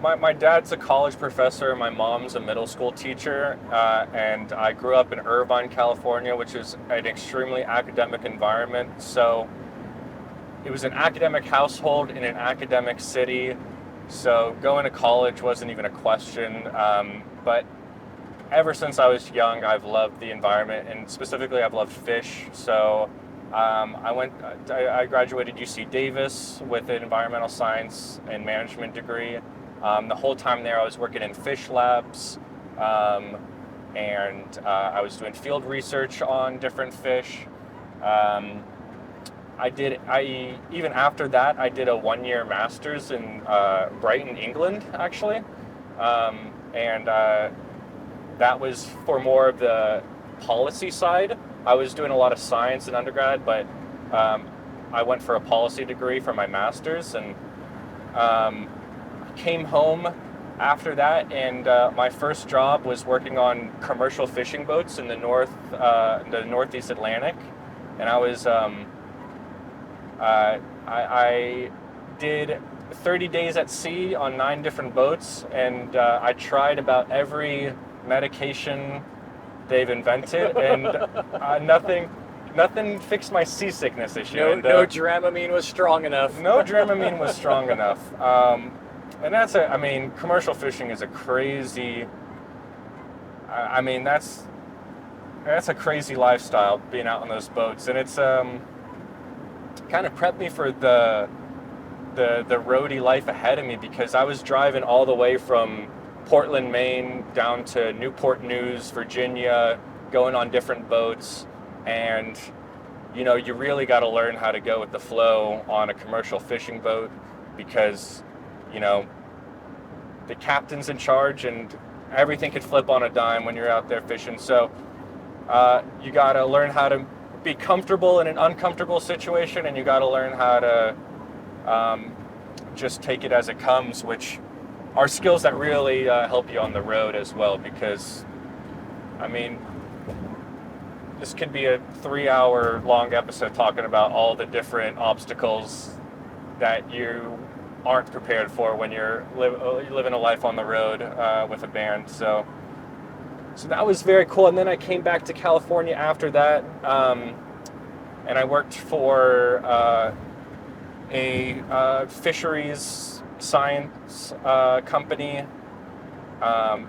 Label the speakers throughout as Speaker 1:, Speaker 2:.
Speaker 1: my dad's a college professor, my mom's a middle school teacher, and I grew up in Irvine, California, which is an extremely academic environment. So it was an academic household in an academic city. So going to college wasn't even a question. But ever since I was young, I've loved the environment, and specifically, I've loved fish. So I graduated UC Davis with an environmental science and management degree. The whole time there, I was working in fish labs, and I was doing field research on different fish. Um, even after that, I did a 1 year master's in Brighton, England, actually, and that was for more of the policy side. I was doing a lot of science in undergrad, but I went for a policy degree for my master's, and came home after that. And my first job was working on commercial fishing boats in the Northeast Atlantic, and I did 30 days at sea on 9 different boats, and I tried about every medication they've invented, and nothing fixed my seasickness issue.
Speaker 2: No Dramamine was strong enough.
Speaker 1: No Dramamine was strong enough. And commercial fishing is a crazy. That's a crazy lifestyle, being out on those boats, and it's kind of prepped me for the roadie life ahead of me, because I was driving all the way from Portland, Maine, down to Newport News, Virginia, going on different boats, and you really got to learn how to go with the flow on a commercial fishing boat, because the captain's in charge, and everything could flip on a dime when you're out there fishing. So you got to learn how to be comfortable in an uncomfortable situation, and you got to learn how to just take it as it comes, which are skills that really help you on the road as well, because this could be a 3-hour long episode talking about all the different obstacles that you aren't prepared for when you're living a life on the road with a band. So that was very cool. And then I came back to California after that, and I worked for a fisheries science company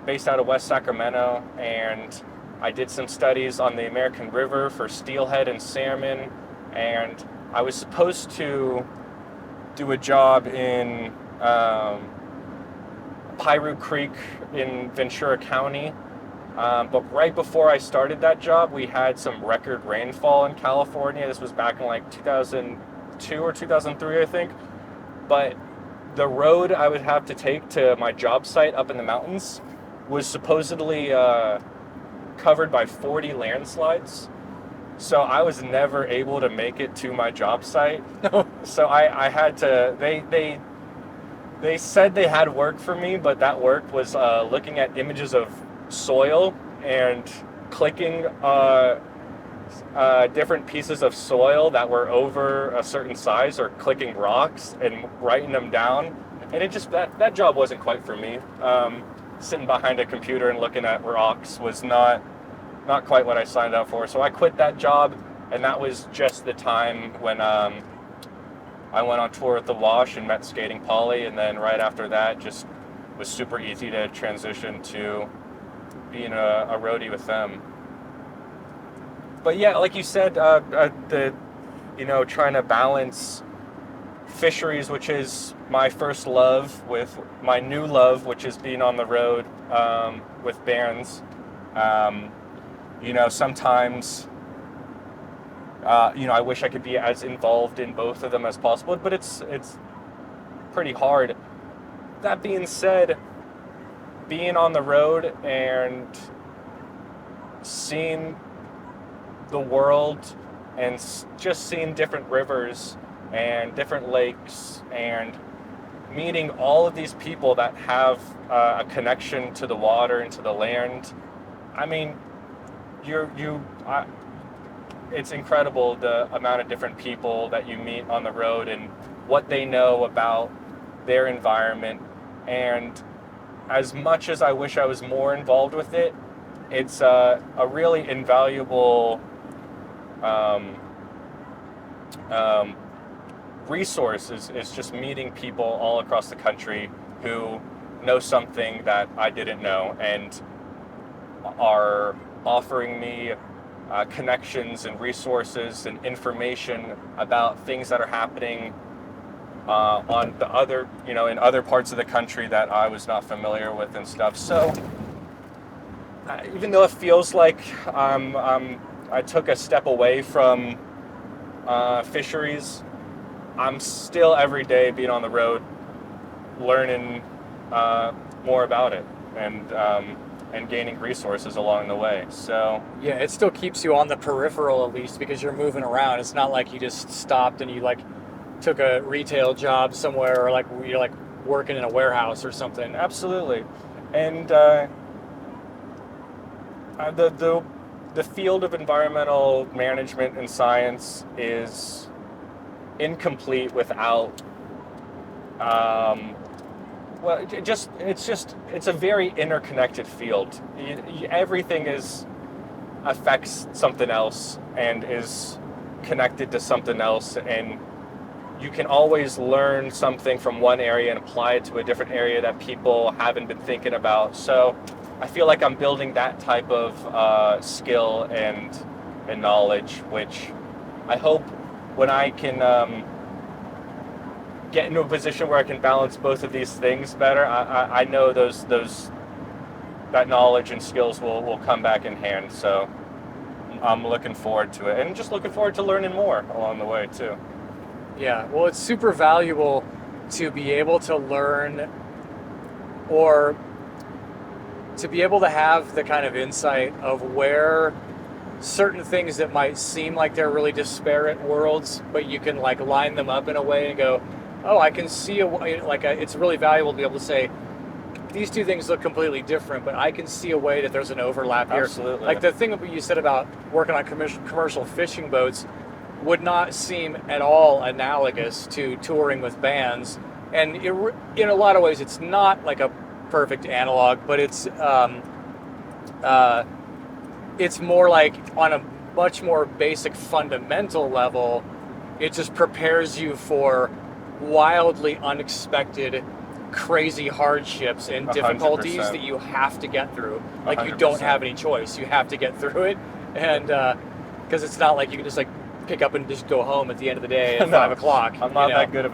Speaker 1: based out of West Sacramento, and I did some studies on the American River for steelhead and salmon, and I was supposed to do a job in Piru Creek in Ventura County, but right before I started that job, we had some record rainfall in California. This was back in like 2002 or 2003, I think, but the road I would have to take to my job site up in the mountains was supposedly covered by 40 landslides. So I was never able to make it to my job site. So I had to, they said they had work for me, but that work was looking at images of soil and clicking different pieces of soil that were over a certain size, or clicking rocks and writing them down. And it just, that job wasn't quite for me. Sitting behind a computer and looking at rocks was not quite what I signed up for. So I quit that job, and that was just the time when I went on tour with the Wash and met Skating Polly, and then right after that just was super easy to transition to being a roadie with them. But yeah, like you said, trying to balance fisheries, which is my first love, with my new love, which is being on the road with bands. Sometimes, I wish I could be as involved in both of them as possible, but it's pretty hard. That being said, being on the road and seeing the world and just seeing different rivers and different lakes and meeting all of these people that have a connection to the water and to the land. It's incredible the amount of different people that you meet on the road and what they know about their environment And as much as I wish I was more involved with it, it's a really invaluable um, um, resource is just meeting people all across the country who know something that I didn't know and are offering me connections and resources and information about things that are happening on the other, in other parts of the country that I was not familiar with and stuff. So even though it feels like I took a step away from fisheries, I'm still every day being on the road, learning more about it and gaining resources along the way. So
Speaker 2: Yeah, it still keeps you on the peripheral at least because you're moving around. It's not like you just stopped and you like took a retail job somewhere or like you're like working in a warehouse or something.
Speaker 1: absolutely, and the field of environmental management and science is incomplete without well, it's a very interconnected field. Everything affects something else and is connected to something else, and you can always learn something from one area and apply it to a different area that people haven't been thinking about. So I feel like I'm building that type of skill and knowledge, which I hope when I can get into a position where I can balance both of these things better, I know that knowledge and skills will come back in hand. So I'm looking forward to it, and just looking forward to learning more along the way too.
Speaker 2: Yeah, well, it's super valuable to be able to learn or to be able to have the kind of insight of where certain things that might seem like they're really disparate worlds, but you can like line them up in a way and go, oh, I can see a way, it's really valuable to be able to say, these two things look completely different, but I can see a way that there's an overlap here.
Speaker 1: Absolutely.
Speaker 2: Like the thing that you said about working on commercial fishing boats would not seem at all analogous to touring with bands. And in a lot of ways, it's not like a perfect analog, but it's more like on a much more basic fundamental level, it just prepares you for wildly unexpected, crazy hardships and difficulties
Speaker 1: 100%.
Speaker 2: that you have to get through. Like you
Speaker 1: 100%.
Speaker 2: don't have any choice. You have to get through it. And because it's not like you can just like pick up and just go home at the end of the day at
Speaker 1: No,
Speaker 2: 5 o'clock.
Speaker 1: I'm not that good of